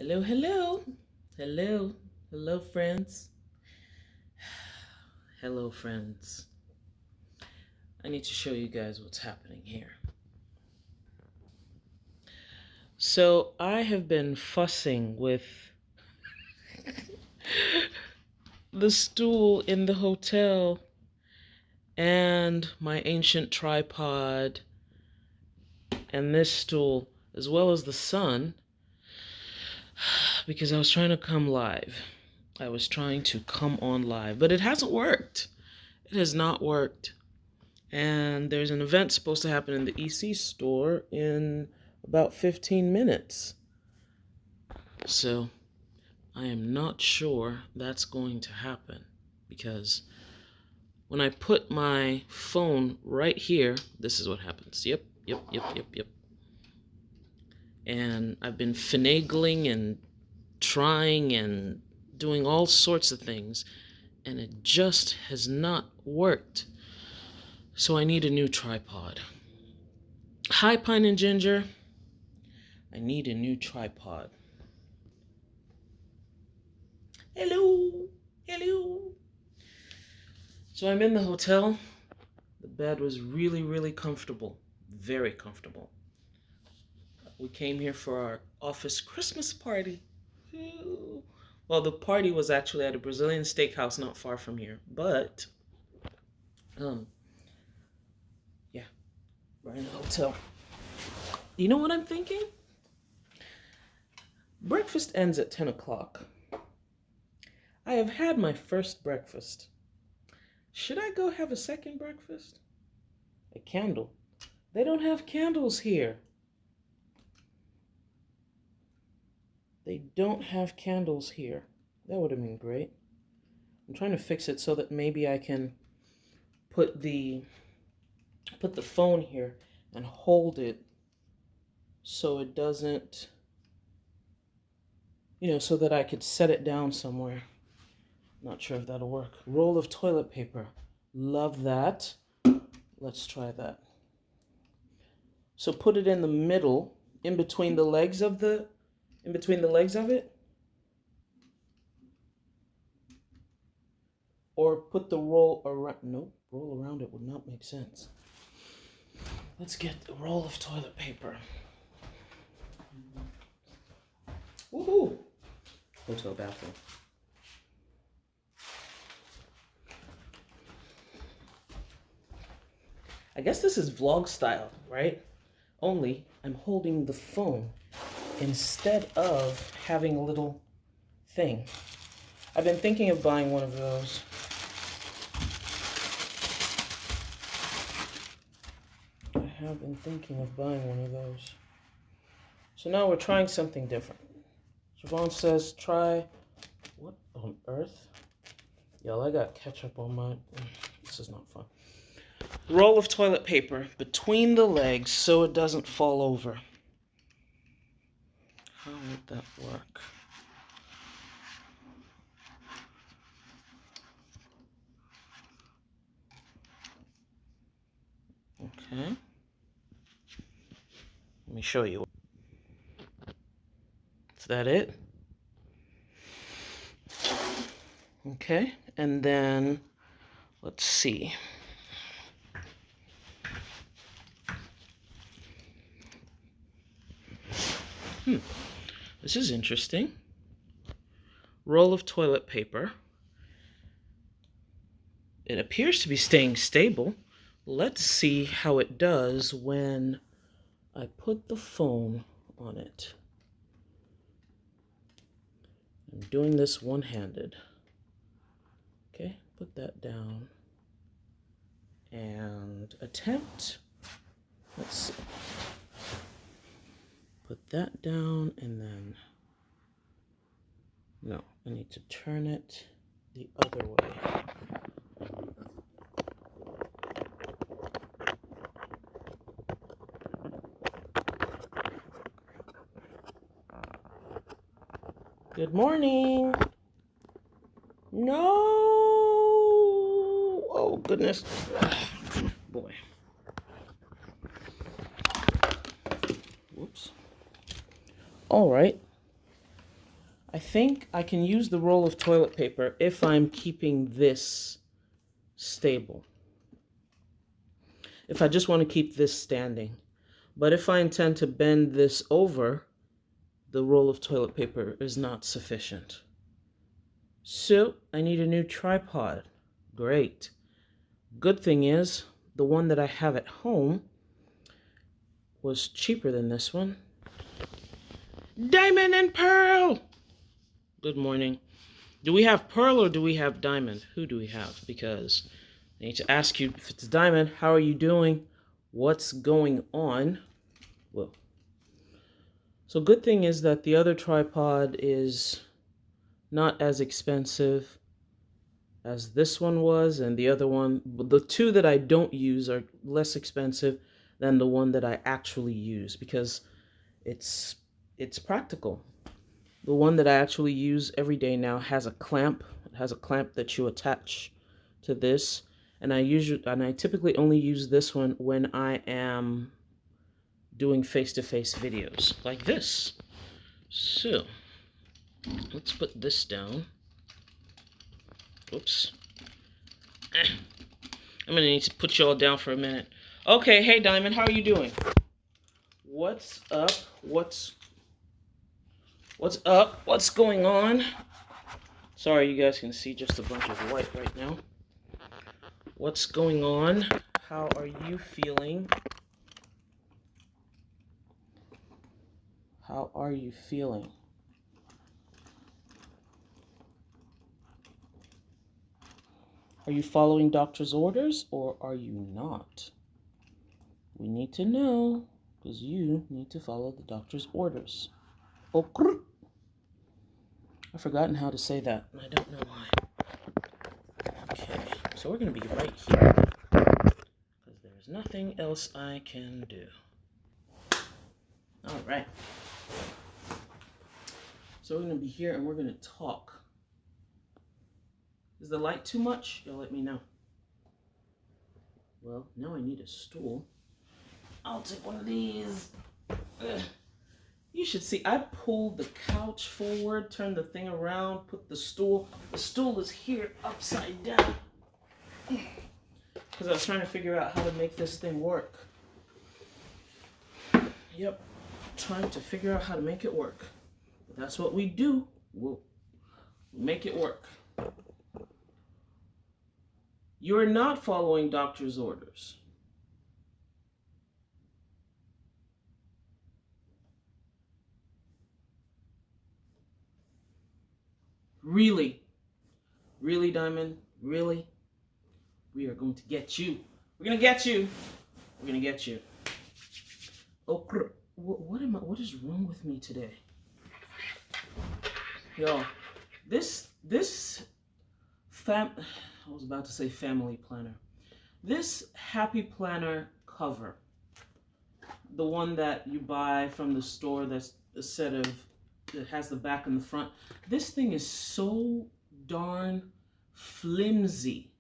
Hello, hello, hello, hello, friends. Hello, friends. I need to show you guys what's happening here. So, I have been fussing with the stool in the hotel and my ancient tripod and this stool, as well as the sun, because I was trying to come live. I was trying to come on live, but it hasn't worked. It has not worked. And there's an event supposed to happen in the EC store in about 15 minutes. So I am not sure that's going to happen because when I put my phone right here, this is what happens. Yep. And I've been finagling and trying and doing all sorts of things, and it just has not worked. So I need a new tripod. Hi, Pine and Ginger. I need a new tripod. Hello. Hello. So I'm in the hotel. The bed was really, really comfortable. Very comfortable. We came here for our office Christmas party. Ooh. Well, the party was actually at a Brazilian steakhouse not far from here. But, um, yeah, we're in the hotel. You know what I'm thinking? Breakfast ends at 10 o'clock. I have had my first breakfast. Should I go have a second breakfast? A candle. They don't have candles here. They don't have candles here. That would have been great. I'm trying to fix it so that maybe I can put the phone here and hold it so it doesn't, so that I could set it down somewhere. Not sure if that'll work. Roll of toilet paper. Love that. Let's try that. So put it in the middle, in between the legs of it, or put the roll around. Nope, roll around it would not make sense. Let's get a roll of toilet paper. Woohoo! Hotel bathroom. I guess this is vlog style, right? Only I'm holding the phone instead of having a little thing. I've been thinking of buying one of those. I have been thinking of buying one of those. So now we're trying something different. Siobhan says, try, what on earth? Y'all, I got ketchup on my, this is not fun. Roll of toilet paper between the legs so it doesn't fall over. How would that work? Okay. Let me show you. Is that it? Okay, and then let's see. This is interesting. Roll of toilet paper. It appears to be staying stable. Let's see how it does when I put the phone on it. I'm doing this one-handed. Okay, put that down. And attempt. Let's see. Put that down and then, no, I need to turn it the other way. Good morning. No. Oh, goodness. Boy. Whoops. All right. I think I can use the roll of toilet paper if I'm keeping this stable. If I just want to keep this standing. But if I intend to bend this over, the roll of toilet paper is not sufficient. So I need a new tripod. Great. Good thing is, the one that I have at home was cheaper than this one. Diamond and Pearl! Good morning. Do we have Pearl or do we have Diamond? Who do we have? Because I need to ask you, if it's Diamond, how are you doing? What's going on? Whoa. So good thing is that the other tripod is not as expensive as this one was, and the other one, the two that I don't use are less expensive than the one that I actually use because it's practical. The one that I actually use every day now has a clamp. It has a clamp that you attach to this, and I typically only use this one when I am doing face-to-face videos like this. So let's put this down. Oops. I'm gonna need to put you all down for a minute. Okay, hey Diamond, how are you doing? What's up? What's up? What's going on? Sorry, you guys can see just a bunch of white right now. What's going on? How are you feeling? How are you feeling? Are you following doctor's orders or are you not? We need to know because you need to follow the doctor's orders. Okay. I've forgotten how to say that, and I don't know why. Okay, so we're going to be right here because there's nothing else I can do. All right. So we're going to be here and we're going to talk. Is the light too much? You'll let me know. Well, now I need a stool. I'll take one of these. Ugh. You should see, I pulled the couch forward, turned the thing around, put the stool. The stool is here upside down. Because I was trying to figure out how to make this thing work. Yep, trying to figure out how to make it work. But that's what we do. We'll make it work. You're not following doctor's orders. Really? Really, Diamond? Really? We are going to get you. We're going to get you. We're going to get you. Oh, what is wrong with me today? Yo, I was about to say family planner. This happy planner cover, the one that you buy from the store that's a set of, that has the back and the front. This thing is so darn flimsy.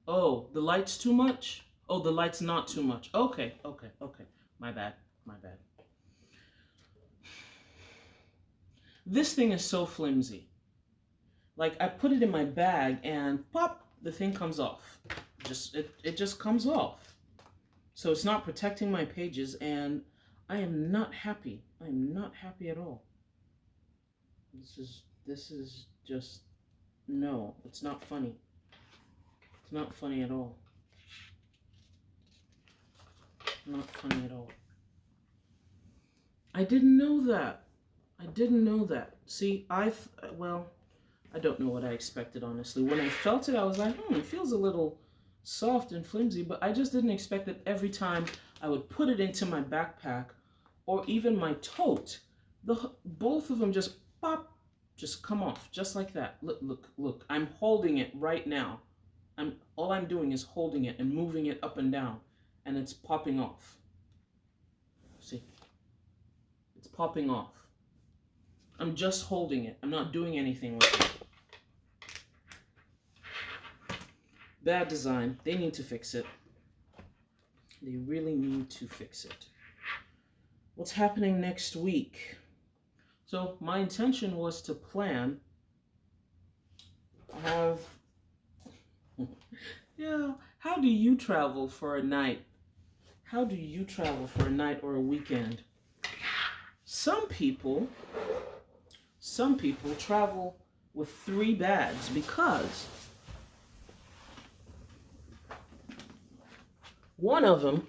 Oh, the light's too much? Oh, the light's not too much. Okay. My bad. This thing is so flimsy. Like, I put it in my bag and pop, the thing comes off. It just comes off. So it's not protecting my pages and I am not happy. I am not happy at all. This is just, no, it's not funny. It's not funny at all. Not funny at all. I didn't know that. See, well, I don't know what I expected, honestly. When I felt it, I was like, it feels a little soft and flimsy, but I just didn't expect that every time I would put it into my backpack or even my tote, both of them just pop, just come off, just like that. Look, I'm holding it right now. All I'm doing is holding it and moving it up and down, and it's popping off. See? It's popping off. I'm just holding it. I'm not doing anything with it. Bad design. They need to fix it. They really need to fix it. What's happening next week? So my intention was to plan, have, yeah, how do you travel for a night? How do you travel for a night or a weekend? Some people, some people travel with 3 bags because one of them,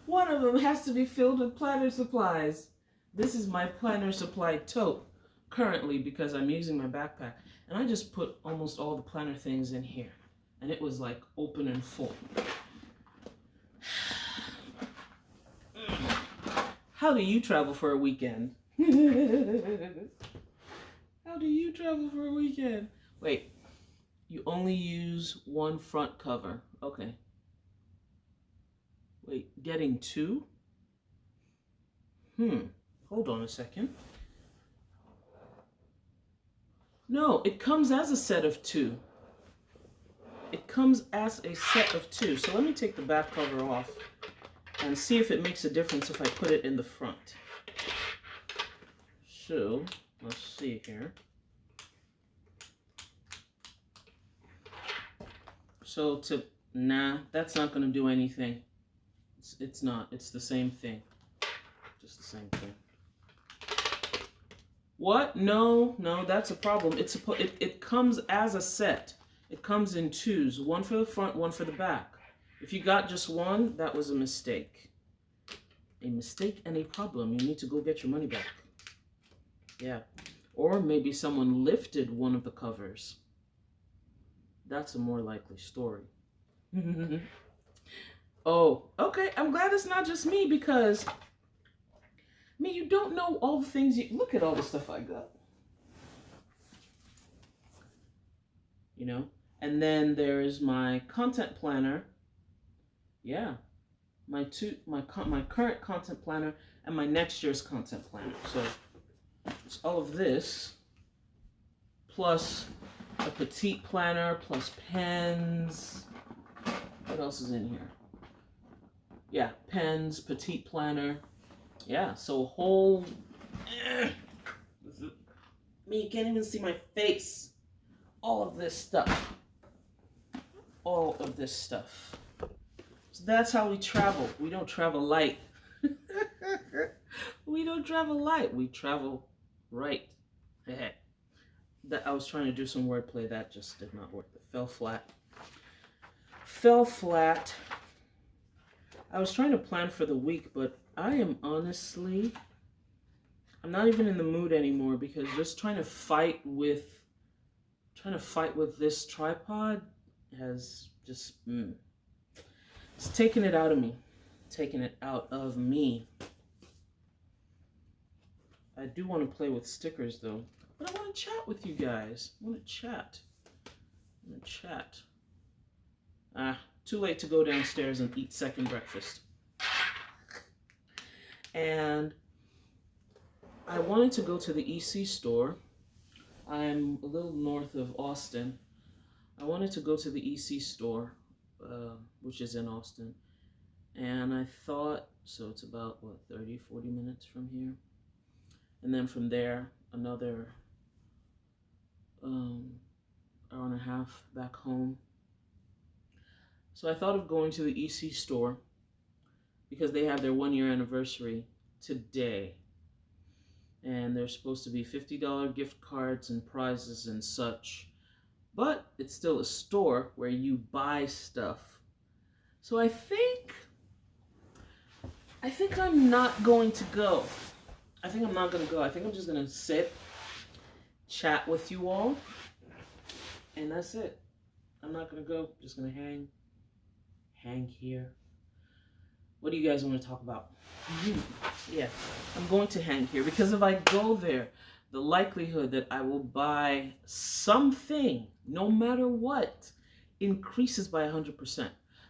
one of them has to be filled with planner supplies. This is my planner supply tote currently because I'm using my backpack. And I just put almost all the planner things in here. And it was like open and full. How do you travel for a weekend? How do you travel for a weekend? Wait, you only use one front cover. Okay. Wait, getting 2? Hold on a second. No, it comes as a set of 2. It comes as a set of 2. So let me take the back cover off and see if it makes a difference if I put it in the front. So, let's see here. So nah, that's not going to do anything. It's not. It's the same thing. Just the same thing. What? No, that's a problem. It comes as a set. It comes in 2s, one for the front, one for the back. If you got just one, that was a mistake. A mistake and a problem. You need to go get your money back. Yeah. Or maybe someone lifted one of the covers. That's a more likely story. Oh, okay. I'm glad it's not just me because, I mean, you don't know all the things you... Look at all the stuff I got. You know? And then there's my content planner. Yeah. My current content planner and my next year's content planner. So it's all of this plus a petite planner plus pens. What else is in here? Yeah, pens, petite planner. Yeah, so a whole... Me, you can't even see my face. All of this stuff. All of this stuff. So that's how we travel. We don't travel light. We don't travel light. We travel right. That I was trying to do some wordplay. That just did not work. It fell flat. Fell flat. I was trying to plan for the week, but I am honestly... I'm not even in the mood anymore because just trying to fight with this tripod has just... It's taking it out of me. Taking it out of me. I do want to play with stickers though. But I want to chat with you guys. I want to chat. Too late to go downstairs and eat second breakfast. And I wanted to go to the EC store. I'm a little north of Austin. I wanted to go to the EC store, which is in Austin. And I thought, so it's about, 30, 40 minutes from here. And then from there, another hour and a half back home. So I thought of going to the EC store because they have their 1-year anniversary today. And there's supposed to be $50 gift cards and prizes and such. But it's still a store where you buy stuff. So I think I'm not going to go. I think I'm not going to go. I think I'm just going to sit, chat with you all, and that's it. I'm not going to go. I'm just going to hang here. What do you guys want to talk about? Yeah, I'm going to hang here because if I go there, the likelihood that I will buy something, no matter what, increases by 100%.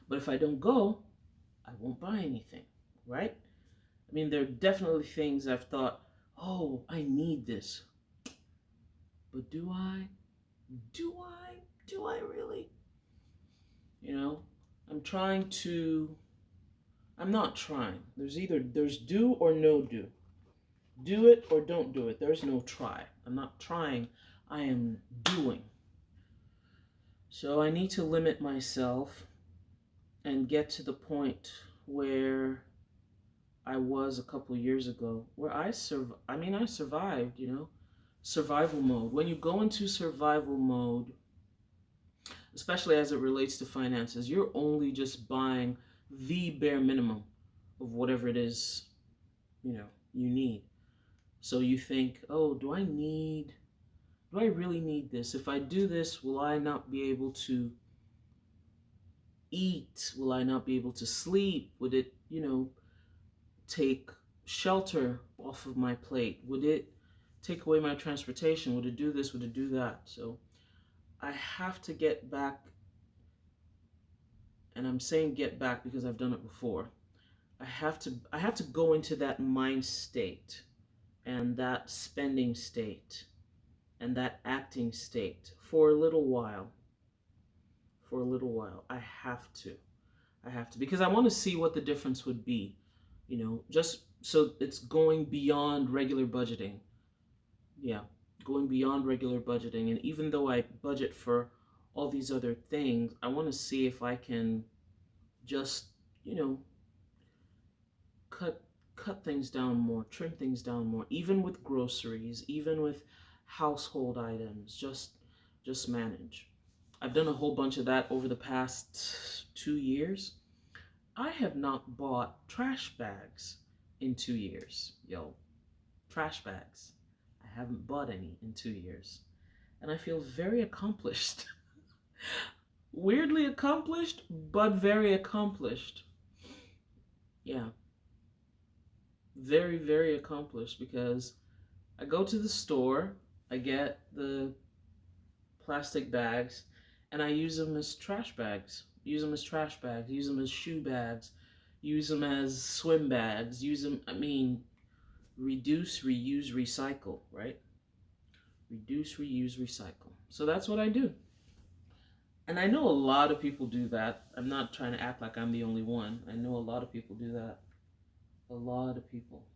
But if I don't go, I won't buy anything, right? I mean, there are definitely things I've thought, oh, I need this. But do I? Do I really? You know, I'm not trying. There's do or no do. Do it or don't do it. There's no try. I'm not trying, I am doing. So I need to limit myself and get to the point where I was a couple years ago, where I survived, survival mode. When you go into survival mode, especially as it relates to finances, you're only just buying the bare minimum of whatever it is, you need. So you think, oh, do I really need this? If I do this, will I not be able to eat? Will I not be able to sleep? Would it, take shelter off of my plate? Would it take away my transportation? Would it do this? Would it do that? So I have to get back, and I'm saying get back because I've done it before. I have to go into that mind state and that spending state and that acting state for a little while. For a little while. I have to because I want to see what the difference would be, just so it's going beyond regular budgeting. Yeah, going beyond regular budgeting. And even though I budget for all these other things, I want to see if I can just, you know, cut cut things down more, trim things down more, even with groceries, even with household items, just manage. I've done a whole bunch of that over the past 2 years. I have not bought trash bags in 2 years. Yo, trash bags. I haven't bought any in 2 years. And I feel very accomplished. Weirdly accomplished, but very accomplished. Yeah, very, very accomplished because I go to the store, I get the plastic bags, and I use them as trash bags. Use them as trash bags, use them as shoe bags, use them as swim bags, reduce, reuse, recycle, right? Reduce, reuse, recycle. So that's what I do. And I know a lot of people do that. I'm not trying to act like I'm the only one. I know a lot of people do that. A lot of people.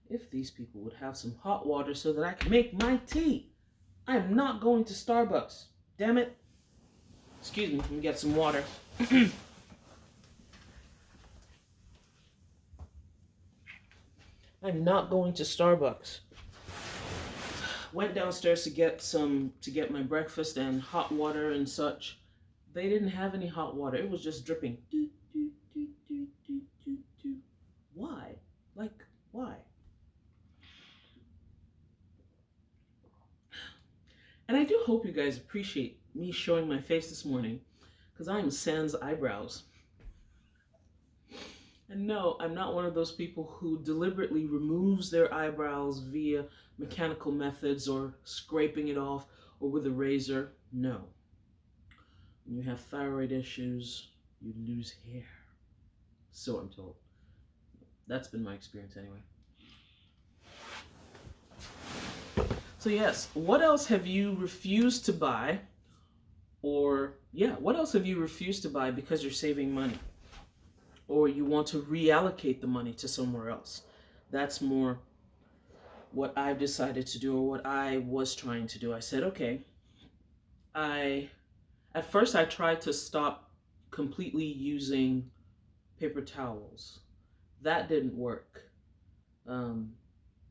If these people would have some hot water so that I can make my tea. I am not going to Starbucks. Damn it. Excuse me, let me get some water. I'm not going to Starbucks. Went downstairs to get my breakfast and hot water and such. They didn't have any hot water. It was just dripping. Why? Like, why? And I do hope you guys appreciate me showing my face this morning, because I am sans eyebrows. And no, I'm not one of those people who deliberately removes their eyebrows via mechanical methods or scraping it off or with a razor. No. When you have thyroid issues, you lose hair. So I'm told. That's been my experience anyway. So yes, what else have you refused to buy? What else have you refused to buy because you're saving money? Or you want to reallocate the money to somewhere else? That's more what I've decided to do, or what I was trying to do. I said, okay, at first I tried to stop completely using paper towels. That didn't work. Um,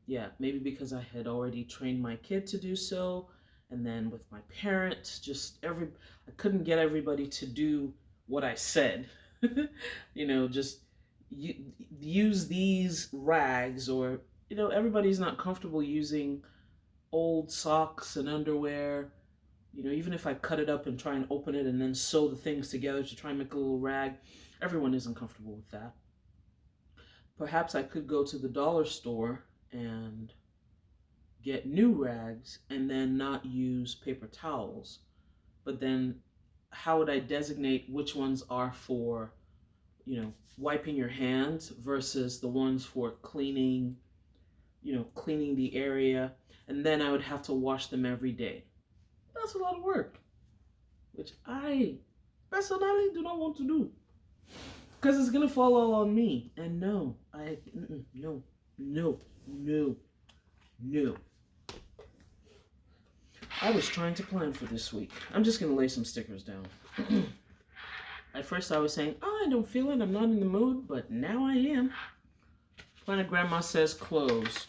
yeah, maybe because I had already trained my kid to do so, and then with my parents, I couldn't get everybody to do what I said. Just use these rags, or everybody's not comfortable using old socks and underwear. Even if I cut it up and try and open it and then sew the things together to try and make a little rag, everyone isn't comfortable with that. Perhaps I could go to the dollar store and get new rags and then not use paper towels. But then how would I designate which ones are for, wiping your hands versus the ones for cleaning, cleaning the area? And then I would have to wash them every day. That's a lot of work, which I personally do not want to do, because it's gonna fall all on me. And no, no, No, no, no. I was trying to plan for this week. I'm just gonna lay some stickers down. At first I was saying, oh, I don't feel it, I'm not in the mood, but now I am. Planet Grandma says clothes.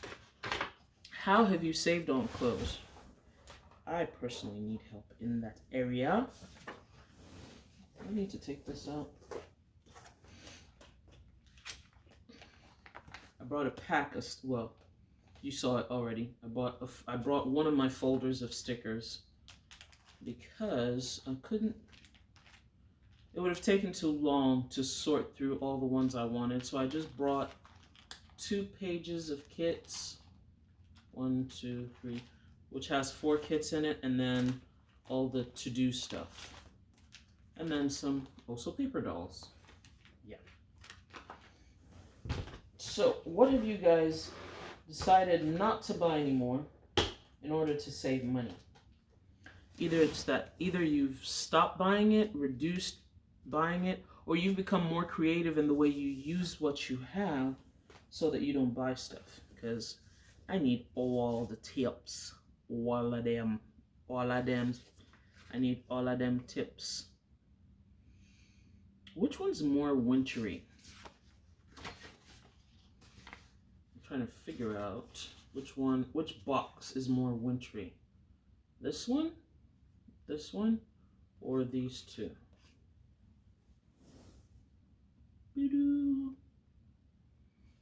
How have you saved on clothes? I personally need help in that area. I need to take this out. I brought a pack of, well, you saw it already. I brought one of my folders of stickers because I couldn't, it would have taken too long to sort through all the ones I wanted. So I just brought 2 pages of kits, 1, 2, 3, which has 4 kits in it, and then all the to-do stuff. And then some also paper dolls. Yeah. So what have you guys decided not to buy anymore in order to save money? Either you've stopped buying it, reduced buying it, or you've become more creative in the way you use what you have so that you don't buy stuff. Because I need all the tips, all of them. I need all of them tips. Which one's more wintry? I'm trying to figure out which box is more wintry. This one, or these two?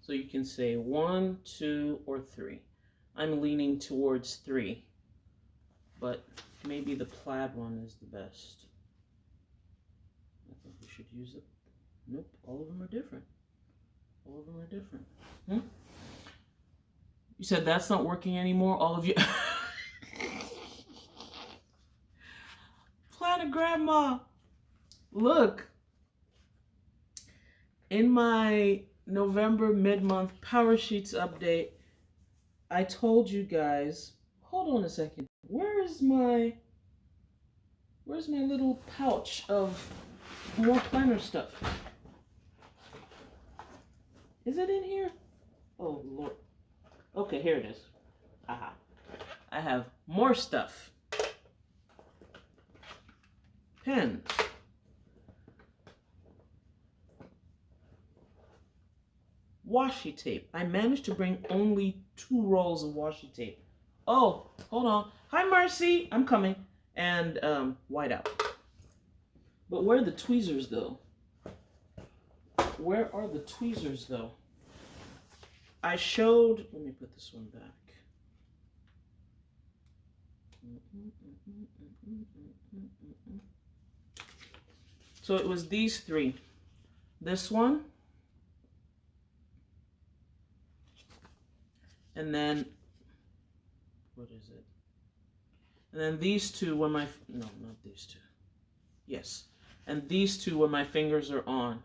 So you can say 1, 2, or 3. I'm leaning towards 3, but maybe the plaid one is the best. I think we should use it. Nope, all of them are different. All of them are different. You said that's not working anymore, all of you. Planet Grandma, look. In my November mid-month Power Sheets update, I told you guys, hold on a second. Where's my little pouch of more planner stuff? Is it in here? Oh, Lord. Okay, here it is. Aha. I have more stuff. Pens. Washi tape. I managed to bring only 2 rolls of washi tape. Oh, hold on. Hi, Marcy. I'm coming. And whiteout. But where are the tweezers, though? Where are the tweezers, though? I showed... Let me put this one back. So it was these 3. This one. And then, what is it? And then these 2 were my, no, not these 2. Yes. And these 2 were my fingers are on.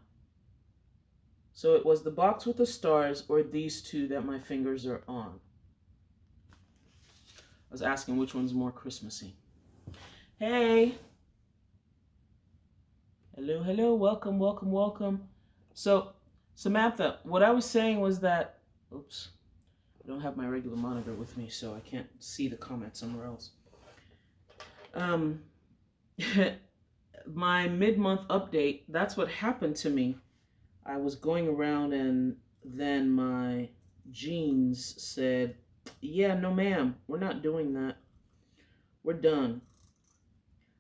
So it was the box with the stars or these 2 that my fingers are on. I was asking which one's more Christmassy. Hey. Hello, hello. Welcome, welcome, welcome. So, Samantha, what I was saying was that, oops. I don't have my regular monitor with me, so I can't see the comment somewhere else. My mid-month update, that's what happened to me. I was going around and then my jeans said, yeah, no ma'am, we're not doing that. We're done.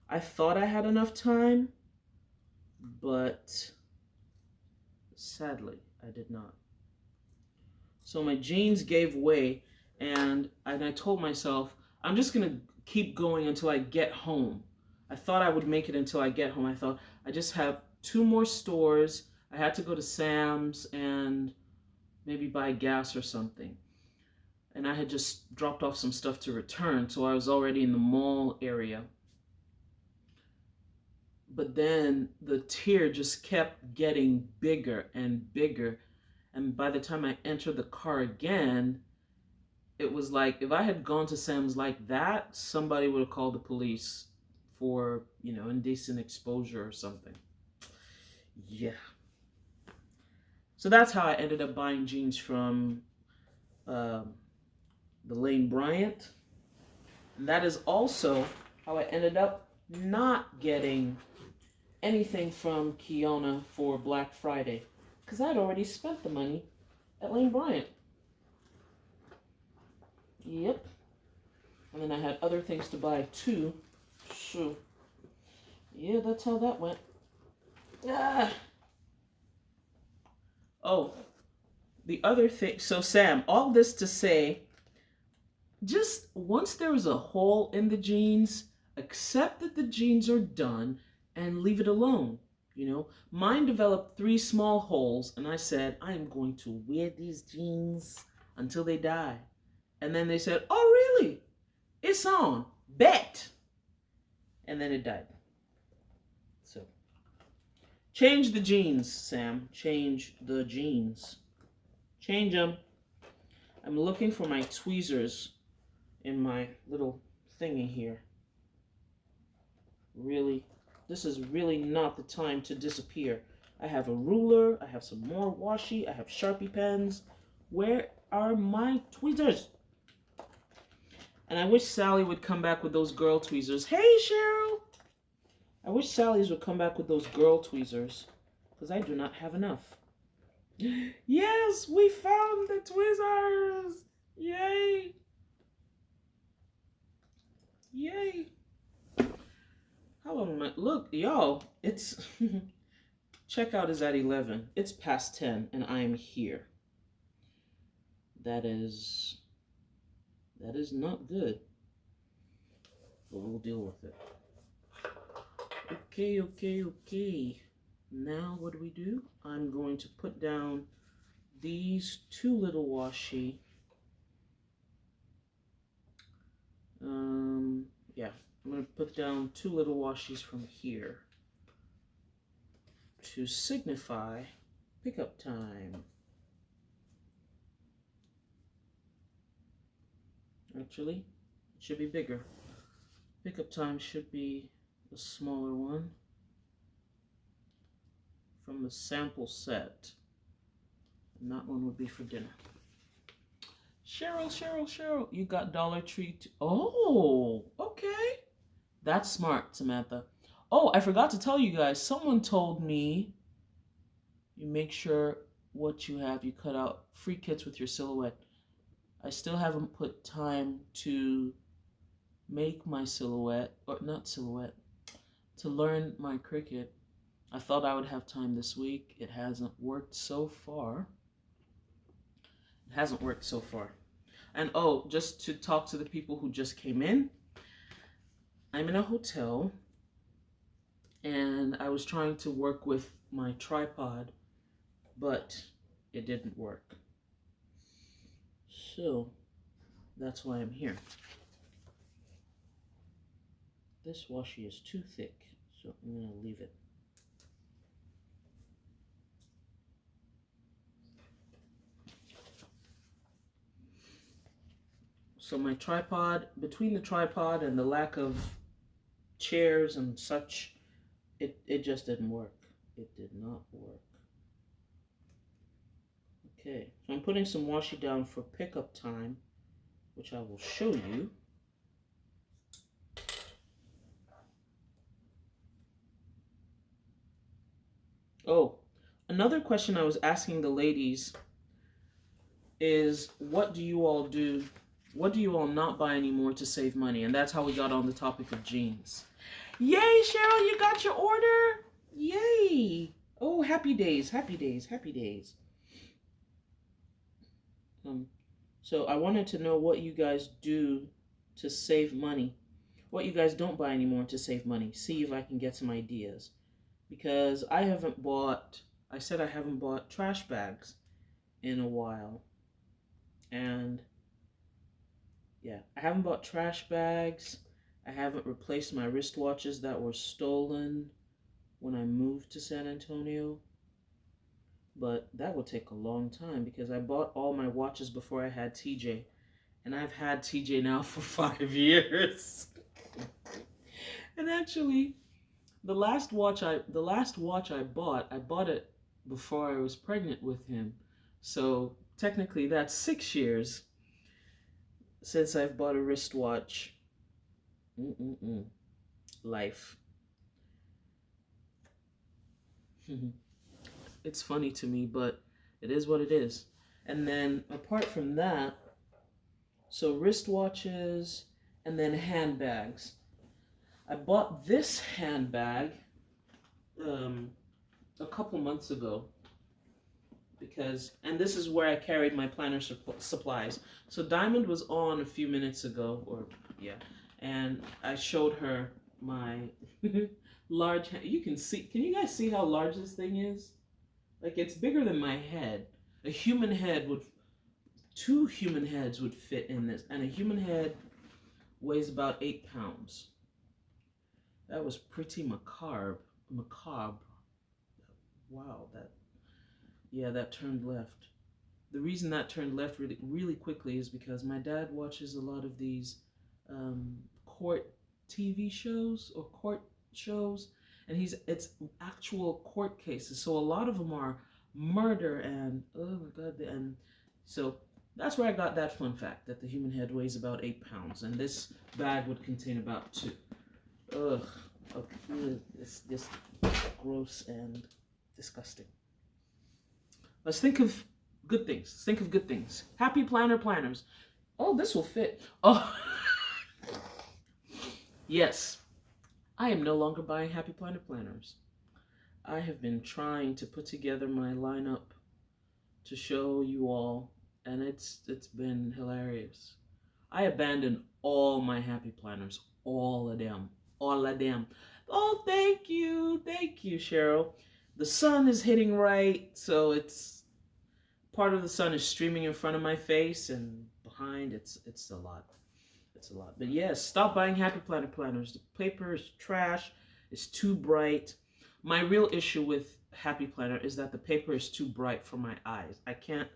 I thought I had enough time, but sadly, I did not. So my jeans gave way, and I told myself, I'm just going to keep going until I get home. I thought I would make it until I get home. I thought, I just have 2 more stores. I had to go to Sam's and maybe buy gas or something. And I had just dropped off some stuff to return, so I was already in the mall area. But then the tier just kept getting bigger and bigger. And by the time I entered the car again, it was like, if I had gone to Sam's like that, somebody would have called the police for, indecent exposure or something. Yeah. So that's how I ended up buying jeans from um, the Lane Bryant. And that is also how I ended up not getting anything from Kiona for Black Friday, because I'd already spent the money at Lane Bryant. Yep. And then I had other things to buy too. So, yeah, that's how that went. Ah. Oh, the other thing. So, Sam, all this to say, just once there is a hole in the jeans, accept that the jeans are done and leave it alone. You know, mine developed 3 small holes, and I said, I am going to wear these jeans until they die. And then they said, oh, really? It's on. Bet. And then it died. So, change the jeans, Sam. Change the jeans. Change them. I'm looking for my tweezers in my little thingy here. Really, this is really not the time to disappear. I have a ruler, I have some more washi, I have Sharpie pens. Where are my tweezers? And I wish Sally would come back with those girl tweezers. Hey, Cheryl! I wish Sally's would come back with those girl tweezers, because I do not have enough. Yes, we found the tweezers! Yay! Yay! How long am I? Look, y'all, it's... Checkout is at 11. It's past 10, and I am here. That is not good. But we'll deal with it. Okay. Now what do? I'm going to put down these 2 little washi. Yeah, I'm going to put down 2 little washies from here to signify pickup time. Actually, it should be bigger. Pickup time should be a smaller one from the sample set. And that one would be for dinner. Cheryl, you got Dollar Tree too. Oh, okay. That's smart, Samantha. Oh, I forgot to tell you guys, someone told me you make sure what you have, you cut out free kits with your silhouette. I still haven't put time to make my silhouette, or not silhouette, to learn my Cricut. I thought I would have time this week. It hasn't worked so far. And oh, just to talk to the people who just came in, I'm in a hotel and I was trying to work with my tripod, but it didn't work. So that's why I'm here. This washi is too thick, so I'm going to leave it. So my tripod, between the tripod and the lack of chairs and such, it just didn't work. It did not work. Okay, so I'm putting some washi down for pickup time, which I will show you. Oh, another question I was asking the ladies is, what do you all do? What do you all not buy anymore to save money? And that's how we got on the topic of jeans. Yay, Cheryl, you got your order? Yay. Oh, happy days. So I wanted to know what you guys do to save money. What you guys don't buy anymore to save money. See if I can get some ideas. Because I haven't bought trash bags in a while. And yeah, I haven't bought trash bags. I haven't replaced my wristwatches that were stolen when I moved to San Antonio. But that will take a long time because I bought all my watches before I had TJ. And I've had TJ now for 5 years. And actually, the last watch I bought it before I was pregnant with him. So technically that's 6 years since I've bought a wristwatch. Mm-mm-mm. Life. It's funny to me, but it is what it is. And then apart from that, so wristwatches and then handbags. I bought this handbag um, a couple months ago because, and this is where I carried my planner supplies. So Diamond was on a few minutes ago, or yeah, and I showed her my large. You can see. Can you guys see how large this thing is? Like it's bigger than my head. A human head would, two human heads would fit in this, and a human head weighs about 8 pounds. That was pretty macabre. Macabre. Wow, that, yeah, that turned left. The reason that turned left really, really quickly is because my dad watches a lot of these court TV shows or court shows, and it's actual court cases. So a lot of them are murder and oh my god, and so that's where I got that fun fact that the human head weighs about 8 pounds, and this bag would contain about 2. Ugh, okay, it's just gross and disgusting. Let's think of good things. Let's think of good things. Happy planner planners. Oh, this will fit. Oh, yes. I am no longer buying Happy Planner planners. I have been trying to put together my lineup to show you all, and it's been hilarious. I abandoned all my Happy Planners, all of them, all of them. Oh, thank you, Cheryl. The sun is hitting right, so it's part of the sun is streaming in front of my face, and behind it's a lot. It's a lot. But yes, stop buying Happy Planner planners. The paper is trash. It's too bright. My real issue with Happy Planner is that the paper is too bright for my eyes. I can't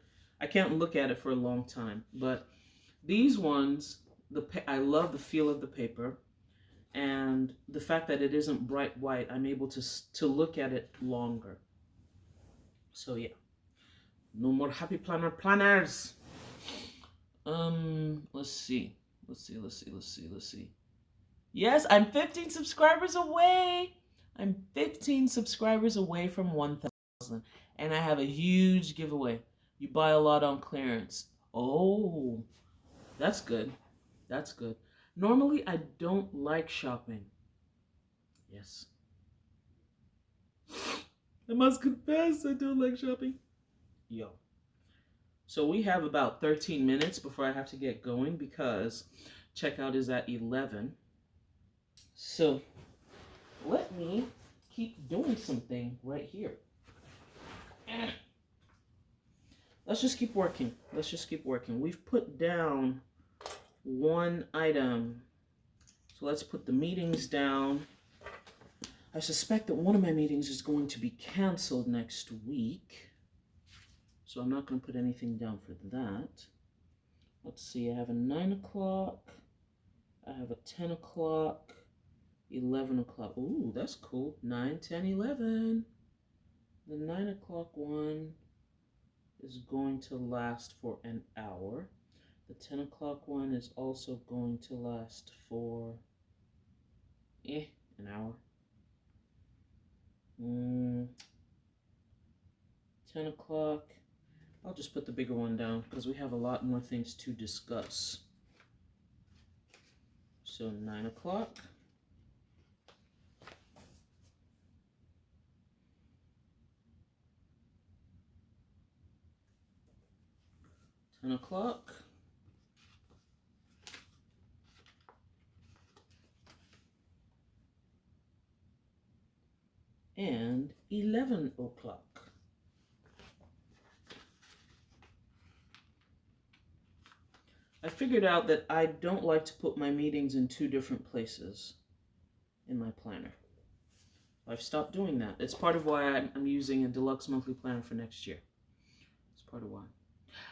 look at it for a long time. But these ones, I love the feel of the paper, and the fact that it isn't bright white. I'm able to look at it longer. So yeah, no more Happy Planner planners. Let's see. Let's see. Yes, I'm 15 subscribers away. I'm 15 subscribers away from 1,000. And I have a huge giveaway. You buy a lot on clearance. Oh, that's good. That's good. Normally, I don't like shopping. Yes. I must confess, I don't like shopping. Yo. So we have about 13 minutes before I have to get going because checkout is at 11. So let me keep doing something right here. Let's just keep working. Let's just keep working. We've put down one item. So let's put the meetings down. I suspect that one of my meetings is going to be canceled next week. So I'm not going to put anything down for that. Let's see, I have a 9 o'clock. I have a 10 o'clock. 11 o'clock. Ooh, that's cool. 9, 10, 11. The 9 o'clock one is going to last for an hour. The 10 o'clock one is also going to last for an hour. 10 o'clock. I'll just put the bigger one down because we have a lot more things to discuss. So 9 o'clock. 10 o'clock. And 11 o'clock. I figured out that I don't like to put my meetings in 2 different places in my planner. I've stopped doing that. It's part of why I'm using a deluxe monthly planner for next year. It's part of why.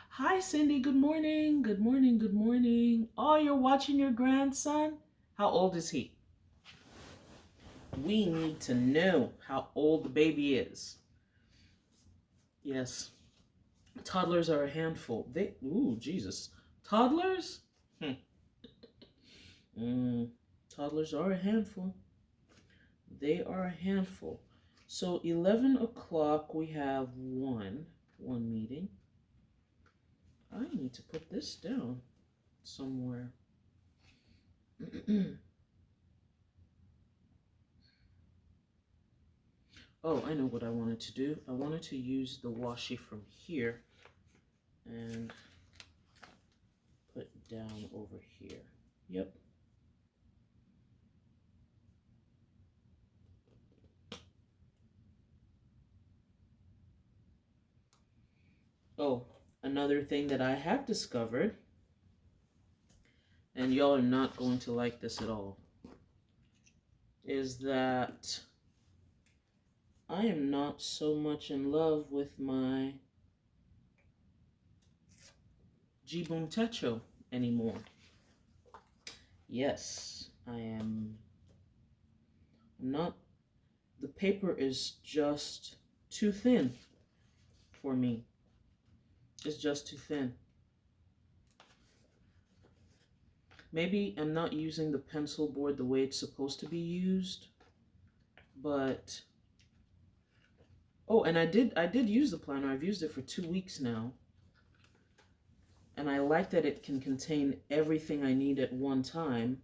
Hi, Cindy. Good morning. Good morning. Good morning. Oh, you're watching your grandson? How old is he? We need to know how old the baby is. Yes. Toddlers are a handful. Ooh, Jesus. Toddlers? Toddlers are a handful. They are a handful. So 11 o'clock, we have one meeting. I need to put this down somewhere. Oh, I know what I wanted to do. I wanted to use the washi from here and put down over here. Yep. Oh, another thing that I have discovered, and y'all are not going to like this at all, is that I am not so much in love with my Jibun Techo anymore. Yes, I am not. The paper is just too thin for me. It's just too thin. Maybe I'm not using the pencil board the way it's supposed to be used, but oh, and I did use the planner. I've used it for 2 weeks now. And I like that it can contain everything I need at one time,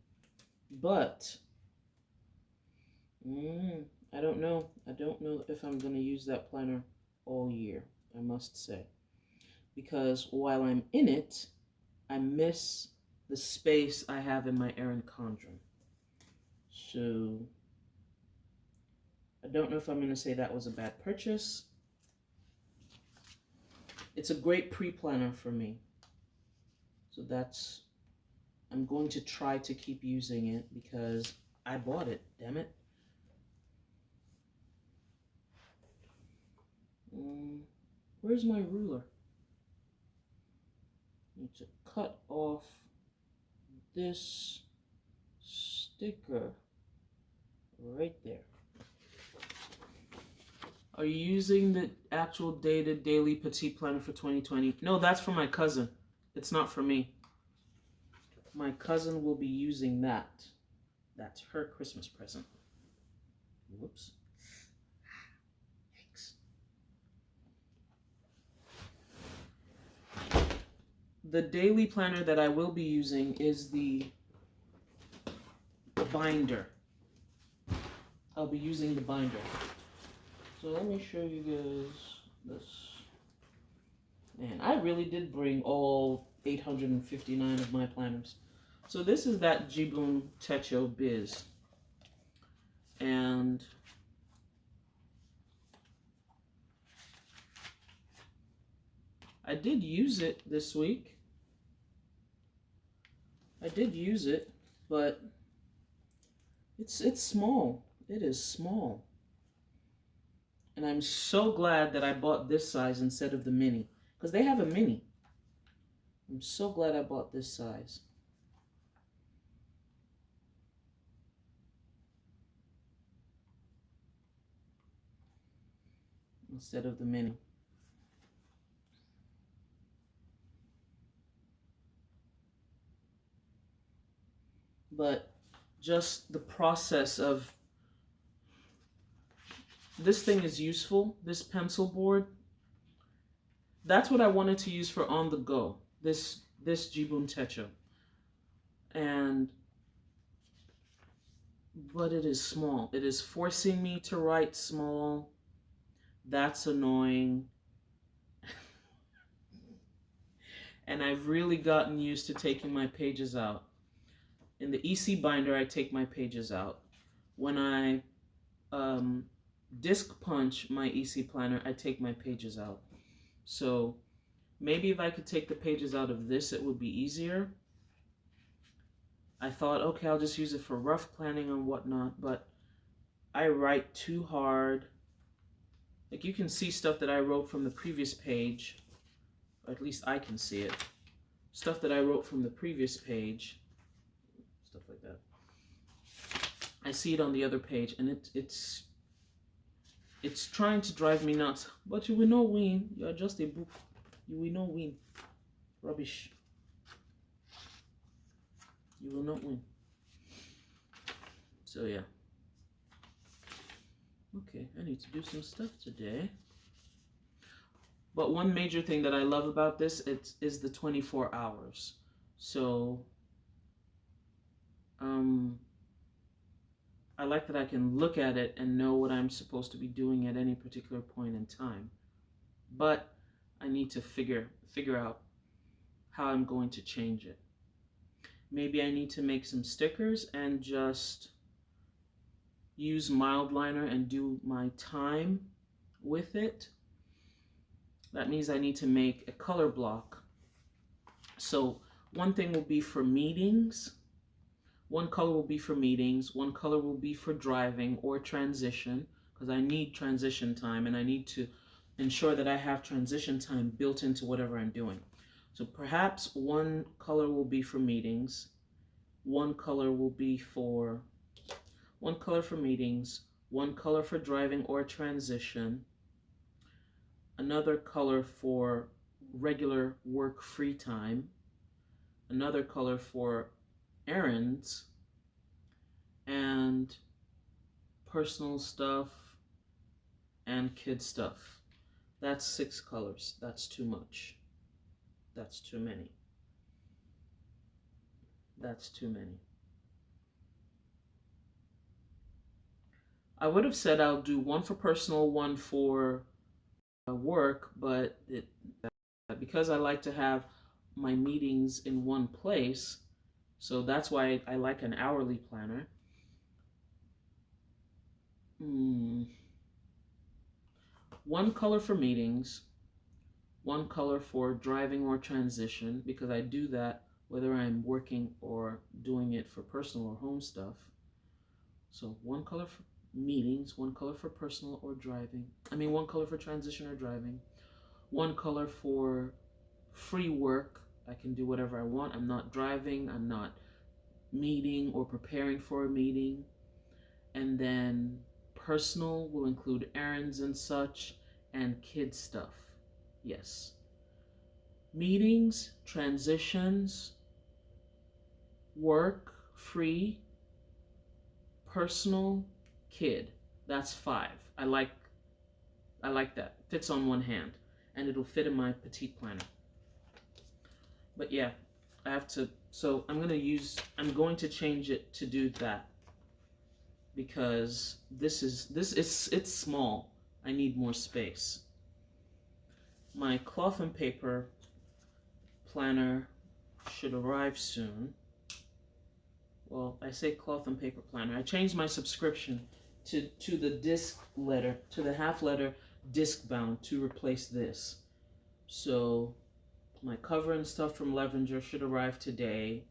but I don't know. I don't know if I'm going to use that planner all year, I must say. Because while I'm in it, I miss the space I have in my Erin Condren. So I don't know if I'm going to say that was a bad purchase. It's a great pre-planner for me. So I'm going to try to keep using it because I bought it, damn it. Where's my ruler? I need to cut off this sticker right there. Are you using the actual dated daily petite planner for 2020? No, that's for my cousin. It's not for me. My cousin will be using that. That's her Christmas present. Whoops. Thanks. The daily planner that I will be using is the binder. I'll be using the binder. So let me show you guys this. Man, I really did bring all 859 of my planners. So this is that Jibun Techo Biz. And I did use it this week. I did use it, but it's small. It is small. And I'm so glad that I bought this size instead of the mini. Because they have a mini. I'm so glad I bought this size. Instead of the mini. But just the process of this thing is useful, this pencil board. That's what I wanted to use for on the go. This Jibun Techo. But it is small. It is forcing me to write small. That's annoying. And I've really gotten used to taking my pages out. In the EC binder, I take my pages out. When I disc punch my EC planner, I take my pages out. So maybe if I could take the pages out of this, it would be easier. I thought, okay, I'll just use it for rough planning and whatnot, but I write too hard. Like you can see stuff that I wrote from the previous page, or at least I can see it. Stuff that I wrote from the previous page, stuff like that. I see it on the other page, and it's trying to drive me nuts. But you will know, Ween, you're just a book. You will not win. Rubbish. You will not win. So yeah. Okay, I need to do some stuff today. But one major thing that I love about this is the 24 hours. So I like that I can look at it and know what I'm supposed to be doing at any particular point in time. But I need to figure out how I'm going to change it. Maybe I need to make some stickers and just use Mildliner and do my time with it. That means I need to make a color block. So one thing will be for meetings. One color will be for meetings. One color will be for driving or transition, because I need transition time and I need to ensure that I have transition time built into whatever I'm doing. So perhaps one color will be for meetings. One color will be for meetings. One color for driving or transition. Another color for regular work free time. Another color for errands and personal stuff and kid stuff. That's 6 colors. That's too much. That's too many. That's too many. I would have said I'll do one for personal, one for work, but because I like to have my meetings in one place, so that's why I like an hourly planner. One color for meetings, one color for driving or transition, because I do that whether I'm working or doing it for personal or home stuff. So one color for meetings, one color for personal or driving. One color for transition or driving. One color for free work. I can do whatever I want. I'm not driving. I'm not meeting or preparing for a meeting. And then personal will include errands and such, and kid stuff. Yes. Meetings, transitions, work, free, personal, kid. That's 5. I like that. Fits on one hand, and it'll fit in my petite planner. But yeah, I have to. So I'm going to change it to do that, because it's small. I need more space. My cloth and paper planner should arrive soon. Well, I say cloth and paper planner. I changed my subscription to the disc letter, to the half letter disc bound, to replace this. So my cover and stuff from Levenger should arrive today.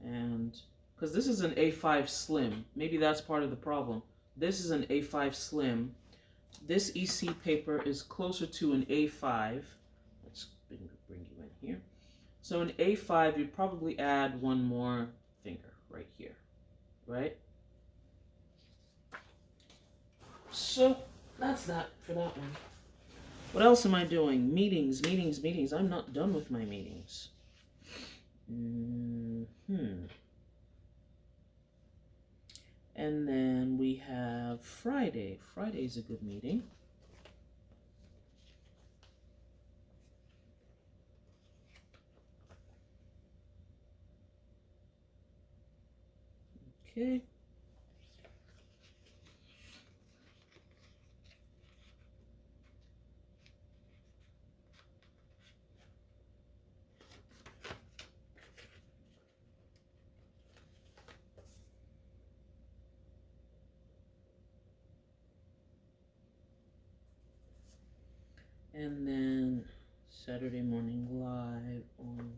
And because this is an A5 Slim, maybe that's part of the problem. This is an A5 Slim. This EC paper is closer to an A5. Let's bring you in here. So an A5, you'd probably add one more finger right here, right? So that's that for that one. What else am I doing? Meetings. I'm not done with my meetings. And then we have Friday. Friday's a good meeting. Okay. And then Saturday morning live on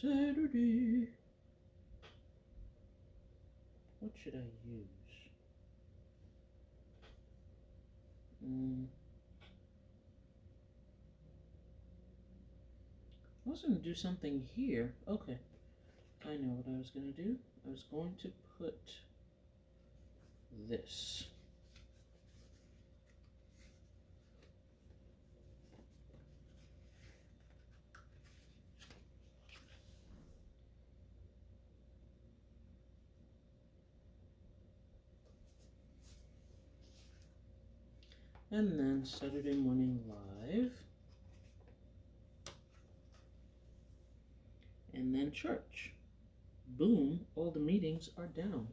Saturday. What should I use? I was going to do something here. Okay. I know what I was going to do. I was going to put this. And then Saturday morning live. And then church. Boom, all the meetings are down.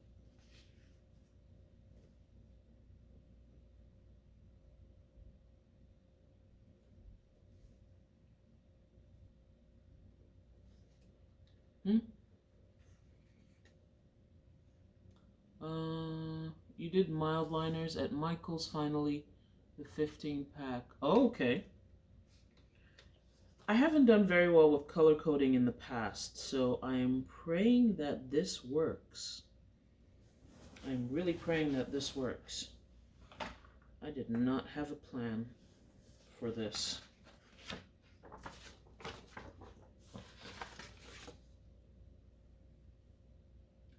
You did mild liners at Michael's finally, the 15 pack. Oh, okay. I haven't done very well with color coding in the past, so I am praying that this works. I'm really praying that this works. I did not have a plan for this.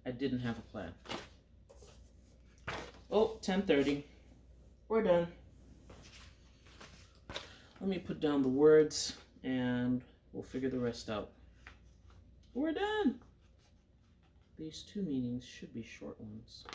I didn't have a plan. Oh, 10:30. We're done. Let me put down the words and we'll figure the rest out. We're done. These two meetings should be short ones.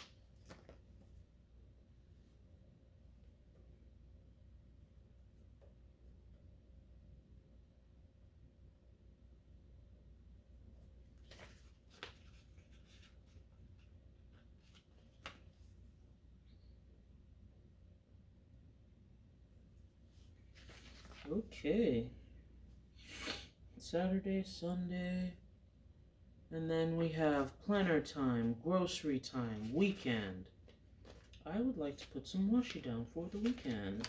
Okay. Saturday, Sunday, and then we have planner time, grocery time, weekend. I would like to put some washi down for the weekend.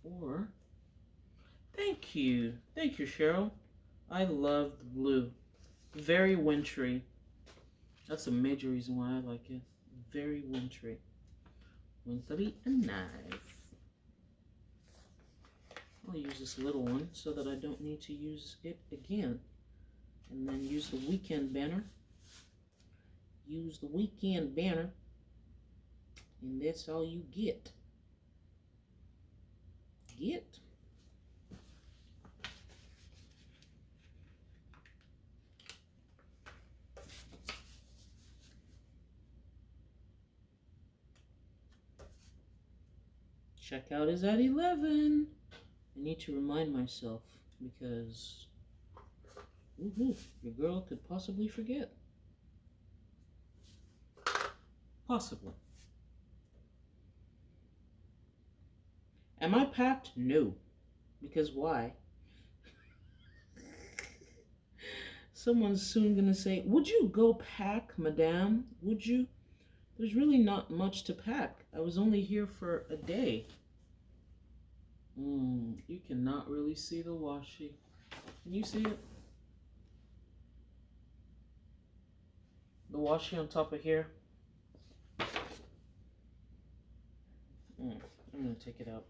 Or, thank you, Cheryl. I love the blue. Very wintry. That's a major reason why I like it. Very wintry. Wintry and nice. I'll use this little one so that I don't need to use it again. And then use the weekend banner. Use the weekend banner. And that's all you get. Checkout is at 11. I need to remind myself because your girl could possibly forget. Possibly. Am I packed? No. Because why? Someone's soon gonna say, would you go pack, madame? Would you? There's really not much to pack. I was only here for a day. You cannot really see the washi. Can you see it? The washi on top of here. I'm gonna take it out.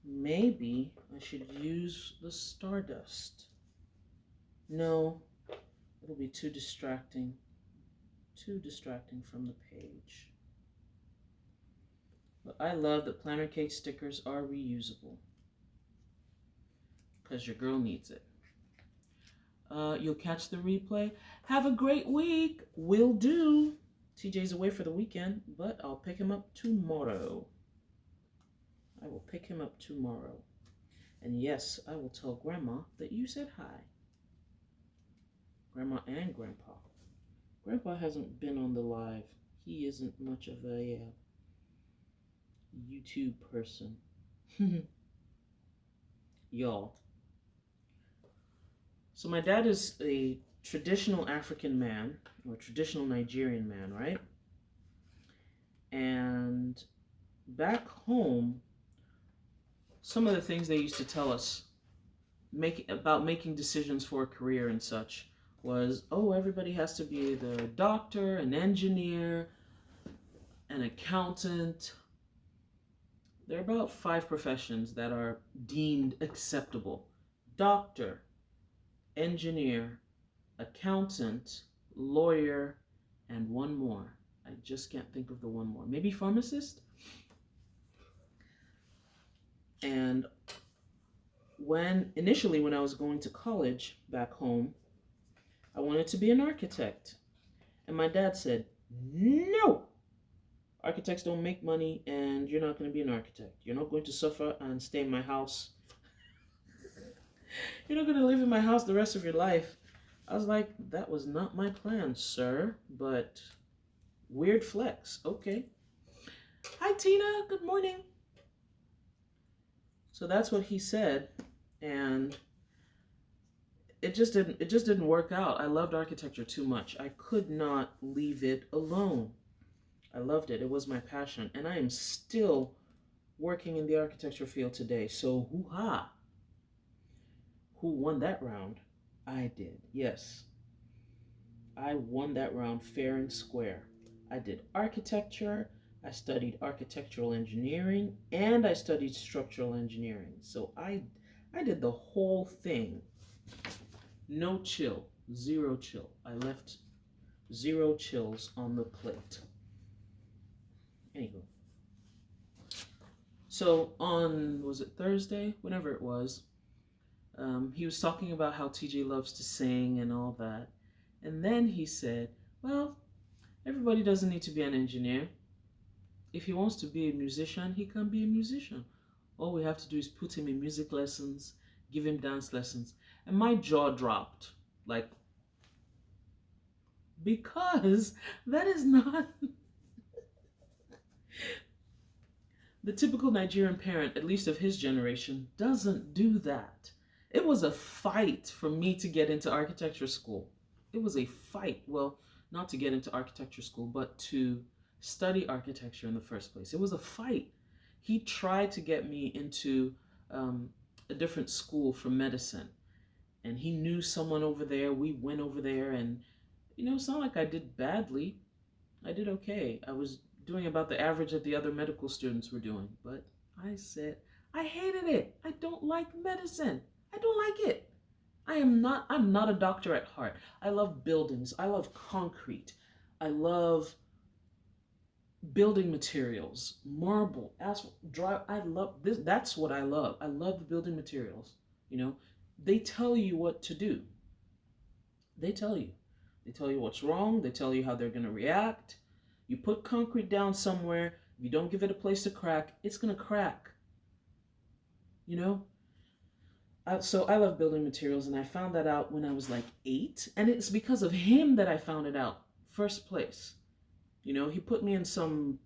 Maybe I should use the Stardust. No, it'll be too distracting. Too distracting from the page. But I love that Planner Cake stickers are reusable. Because your girl needs it. You'll catch the replay. Have a great week. Will do. TJ's away for the weekend, but I'll pick him up tomorrow. I will pick him up tomorrow. And yes, I will tell Grandma that you said hi. Grandma and Grandpa. Grandpa hasn't been on the live. He isn't much of a YouTube person. Y'all. So my dad is a traditional African man, or traditional Nigerian man, right? And back home, some of the things they used to tell us about making decisions for a career and such was, oh, everybody has to be either a doctor, an engineer, an accountant. There are about 5 professions that are deemed acceptable. Doctor, engineer, accountant, lawyer, and one more. I I just can't think of the one more. Maybe pharmacist? And initially when I was going to college back home, I wanted to be an architect. And my dad said, no, architects don't make money and you're not going to be an architect. You're not going to suffer and stay in my house. You're not going to live in my house the rest of your life. I was like, that was not my plan, sir, but weird flex. Okay. Hi, Tina. Good morning. So that's what he said, and it just didn't work out. I loved architecture too much. I could not leave it alone. I loved it. It was my passion, and I am still working in the architecture field today. So hoo-ha. Who won that round? I did. Yes. I won that round fair and square. I did architecture, I studied architectural engineering, and I studied structural engineering. So I did the whole thing. No chill, zero chill. I left zero chills on the plate. Anywho. So on, was it Thursday? Whenever it was, he was talking about how TJ loves to sing and all that. And then he said, well, everybody doesn't need to be an engineer. If he wants to be a musician, he can be a musician. All we have to do is put him in music lessons, give him dance lessons. And my jaw dropped. Like, because that is not the typical Nigerian parent, at least of his generation, doesn't do that. It was a fight for me to get into architecture school. It was a fight. Well, not to get into architecture school, but to study architecture in the first place. It was a fight. He tried to get me into a different school for medicine, and he knew someone over there. We went over there, and it's not like I did badly. I did okay. I was doing about the average that the other medical students were doing, but I said, I hated it. I don't like medicine. I don't like it. I'm not a doctor at heart. I love buildings. I love concrete. I love building materials, marble, asphalt, dry. I love this. That's what I love. I love the building materials. They tell you what to do. They tell you. They tell you what's wrong. They tell you how they're going to react. You put concrete down somewhere. If you don't give it a place to crack, it's going to crack. So I love building materials, and I found that out when I was like 8, and it's because of him that I found it out first place. He put me in some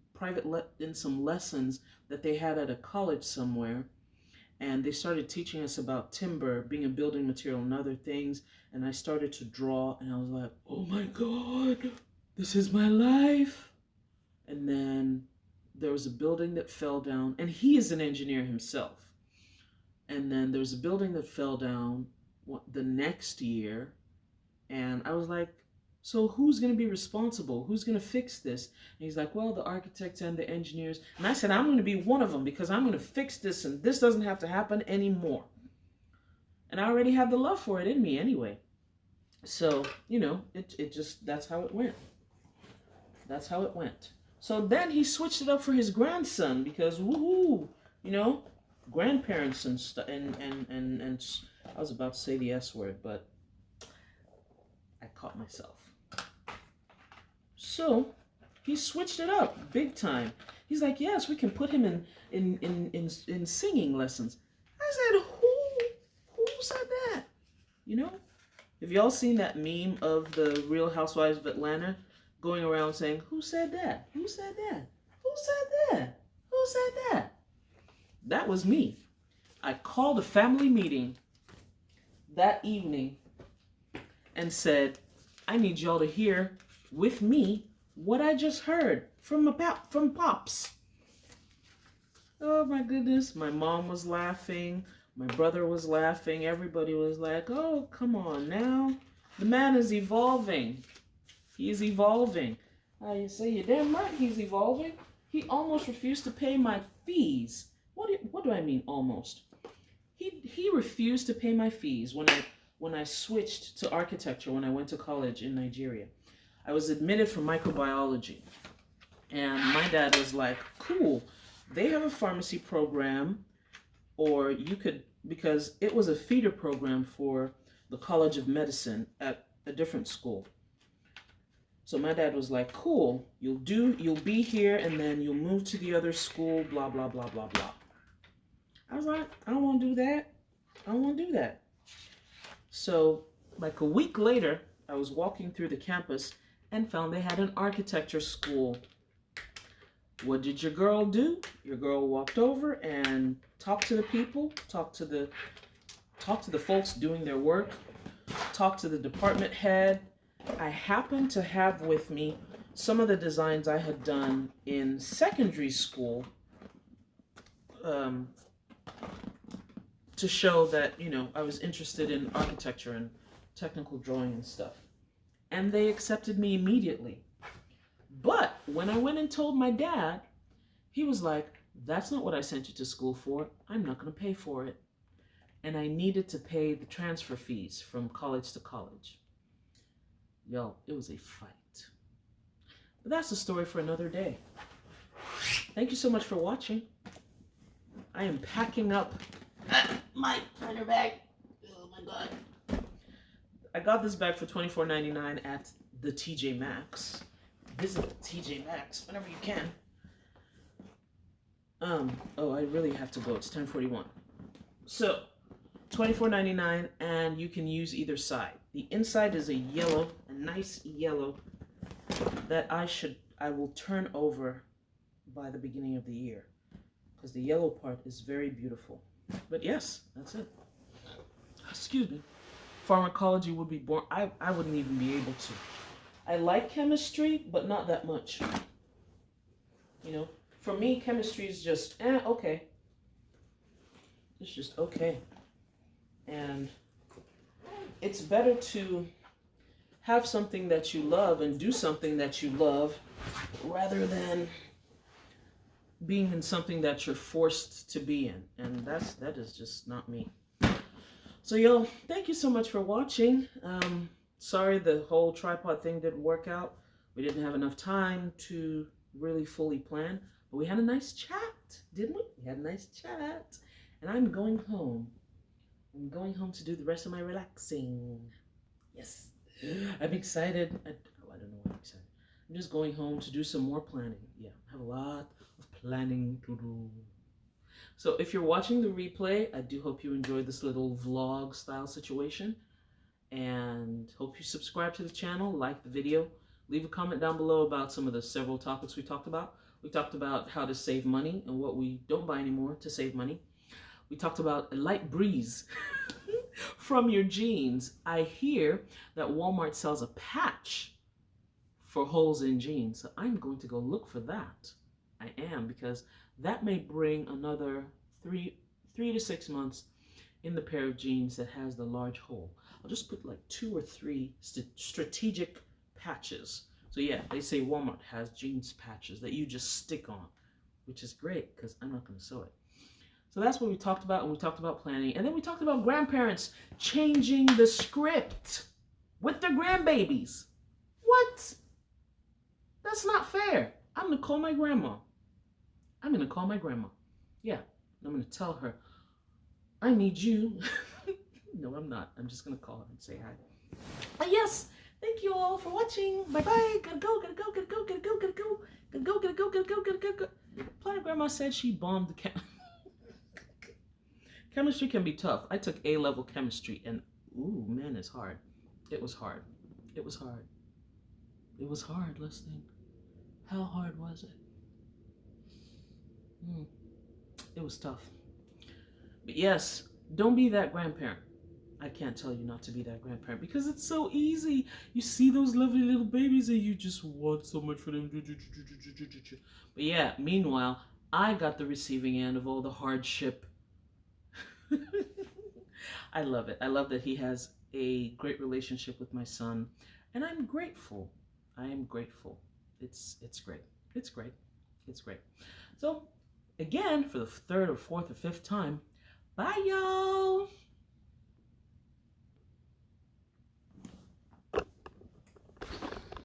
some lessons that they had at a college somewhere, and they started teaching us about timber being a building material and other things, and I started to draw, and I was like, oh my God, this is my life. And then there was a building that fell down, and he is an engineer himself. And then there was a building that fell down the next year, and I was like, so who's going to be responsible? Who's going to fix this? And he's like, well, the architects and the engineers. And I said, I'm going to be one of them because I'm going to fix this, and this doesn't have to happen anymore. And I already had the love for it in me anyway. So, it just, that's how it went. That's how it went. So then he switched it up for his grandson because, woohoo, grandparents and stuff, and I was about to say the S word, but I caught myself. So he switched it up big time. He's like, yes, we can put him in singing lessons. I said, who said that? Have y'all seen that meme of the Real Housewives of Atlanta going around saying, who said that? Who said that? Who said that? Who said that? That was me. I called a family meeting that evening and said, I need y'all to hear with me what I just heard from Pops. Oh my goodness. My mom was laughing. My brother was laughing. Everybody was like, oh, come on now. The man is evolving. He is evolving. I say, you're damn right he's evolving. He almost refused to pay my fees. What do I mean almost? He refused to pay my fees when I switched to architecture when I went to college in Nigeria. I was admitted for microbiology. And my dad was like, cool, they have a pharmacy program, or you could, because it was a feeder program for the College of Medicine at a different school. So my dad was like, cool, you'll be here and then you'll move to the other school, blah, blah, blah, blah, blah. I was like, I don't want to do that. I don't want to do that. So like a week later, I was walking through the campus and found they had an architecture school. What did your girl do? Your girl walked over and talked to the people, talked to the folks doing their work, talked to the department head. I happened to have with me some of the designs I had done in secondary school, to show that, I was interested in architecture and technical drawing and stuff. And they accepted me immediately. But when I went and told my dad, he was like, that's not what I sent you to school for. I'm not going to pay for it. And I needed to pay the transfer fees from college to college. Yo, it was a fight. But that's a story for another day. Thank you so much for watching. I am packing up my printer bag. Oh my God. I got this bag for $24.99 at the TJ Maxx. Visit the TJ Maxx whenever you can. Oh, I really have to go. It's 10:41. So, $24.99, and you can use either side. The inside is a yellow, a nice yellow that I will turn over by the beginning of the year, because the yellow part is very beautiful. But yes, that's it. Excuse me. Pharmacology would be boring. I wouldn't even be able to. I like chemistry, but not that much. For me, chemistry is just, okay. It's just okay. And it's better to have something that you love and do something that you love rather than being in something that you're forced to be in. And that is just not me. So, yo, thank you so much for watching. Sorry the whole tripod thing didn't work out. We didn't have enough time to really fully plan. But we had a nice chat, didn't we? We had a nice chat. And I'm going home. I'm going home to do the rest of my relaxing. Yes. I'm excited. I don't know why I'm excited. I'm just going home to do some more planning. Yeah, I have a lot of planning to do. So if you're watching the replay, I do hope you enjoyed this little vlog style situation. And hope you subscribe to the channel, like the video. Leave a comment down below about some of the several topics we talked about. We talked about how to save money and what we don't buy anymore to save money. We talked about a light breeze from your jeans. I hear that Walmart sells a patch for holes in jeans. So I'm going to go look for that. I am, because that may bring another 3 to 6 months in the pair of jeans that has the large hole. I'll just put like 2 or 3 strategic patches. So yeah, they say Walmart has jeans patches that you just stick on, which is great because I'm not going to sew it. So that's what we talked about, and we talked about planning. And then we talked about grandparents changing the script with their grandbabies. What? That's not fair. I'm going to call my grandma. Yeah, I'm going to tell her, I need you. No, I'm not. I'm just going to call her and say hi. But yes, thank you all for watching. Bye-bye. Gotta go. Planet Grandma said she bombed the chemistry can be tough. I took A-level chemistry, and ooh, man, it's hard. It was hard. It was hard. It was hard, let's think. How hard was it? It was tough. But yes, don't be that grandparent. I can't tell you not to be that grandparent because it's so easy. You see those lovely little babies and you just want so much for them. But yeah, meanwhile, I got the receiving end of all the hardship. I love it. I love that he has a great relationship with my son, and I'm grateful. I am grateful. It's great. It's great. It's great. So, again, for the 3rd or 4th or 5th time, bye, y'all.